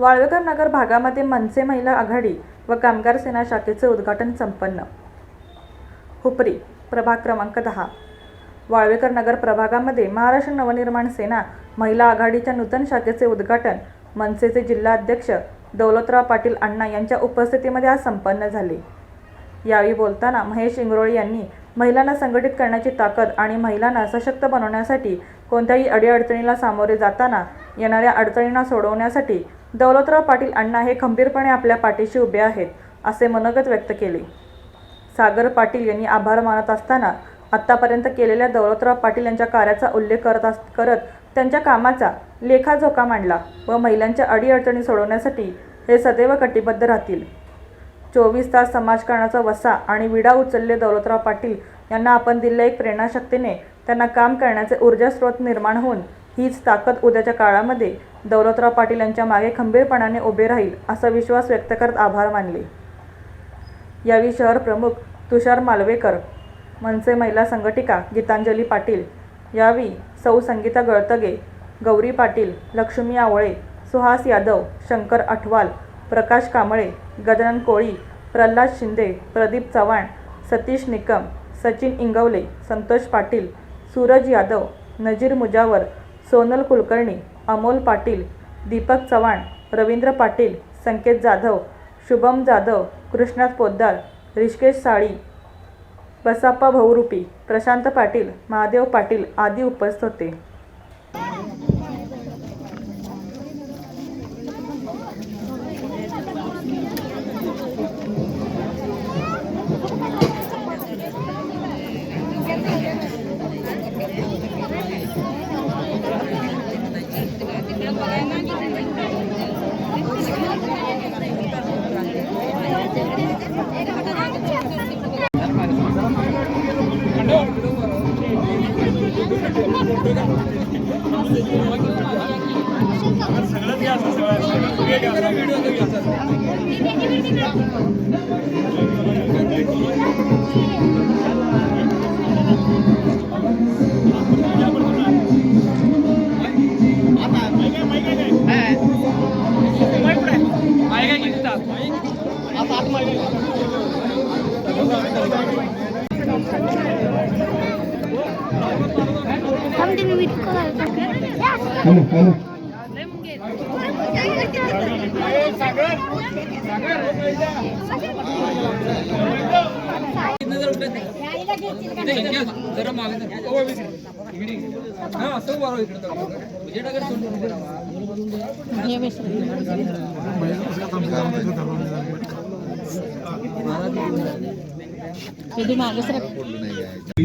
वाळवेकर नगर भागामध्ये मनसे महिला आघाडी व कामगार सेना शाखेचे उद्घाटन संपन्न। हुपरी प्रभाग क्रमांक 10 वाळवेकर नगर प्रभागामध्ये महाराष्ट्र नवनिर्माण सेना महिला आघाडीच्या नूतन शाखेचे उद्घाटन मनसेचे जिल्हा अध्यक्ष दौलतराव पाटील अण्णा यांच्या उपस्थितीमध्ये आज संपन्न झाले। यावेळी बोलताना महेश इंगरोळे यांनी महिलांना संघटित करण्याची ताकद आणि महिलांना सशक्त बनवण्यासाठी कोणत्याही अडीअडचणीला सामोरे जाताना येणाऱ्या अडचणींना सोडवण्यासाठी दौलतराव पाटील अण्णा हे खंबीरपणे आपल्या पाठीशी उभे आहेत असे मनोगत व्यक्त केले। सागर पाटील यांनी आभार मानत असताना आत्तापर्यंत केलेल्या दौलतराव पाटील यांच्या कार्याचा उल्लेख करत त्यांच्या कामाचा लेखाजोखा मांडला व महिलांच्या अडीअडचणी सोडवण्यासाठी हे सदैव कटिबद्ध राहतील। 24 तास समाजकारणाचा वसा आणि विडा उचलले दौलतराव पाटील यांना आपण दिलेल्या एक प्रेरणाशक्तीने त्यांना काम करण्याचे ऊर्जा स्रोत निर्माण होऊन हीच ताकद उद्याच्या काळामध्ये दौलतराव पाटील यांच्या मागे खंबीरपणाने उभे राहील असा विश्वास व्यक्त करत आभार मानले। यावेळी शहर प्रमुख तुषार मालवेकर, मनसे महिला संघटिका गीतांजली पाटील, यावेळी सौ संगीता गळतगे, गौरी पाटील, लक्ष्मी आवळे, सुहास यादव, शंकर अठवाल, प्रकाश कांबळे, गजानन कोळी, प्रल्हाद शिंदे, प्रदीप चव्हाण, सतीश निकम, सचिन इंगवले, संतोष पाटील, सूरज यादव, नजीर मुजावर, सोनल कुलकर्णी, अमोल पाटील, दीपक चव्हाण, रवींद्र पाटील, संकेत जाधव, शुभम जाधव, कृष्णात पोद्दार, ऋषिकेश साळी, बसाप्पा बहुरूपी, प्रशांत पाटील, महादेव पाटील आदी उपस्थित होते।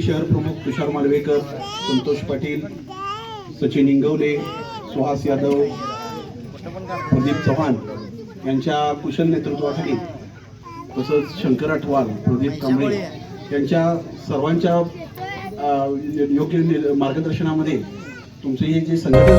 शहर प्रमुख तुषार मालवेकर, संतोष पाटील, सचिन इंगवले, सुहास यादव, प्रदीप चव्हाण यांच्या कुशल नेतृत्वाखाली तसंच शंकर अठवाल, प्रदीप कांबळे यांच्या सर्वांच्या योग्य मार्गदर्शनामध्ये तुमचे हे जे संघटन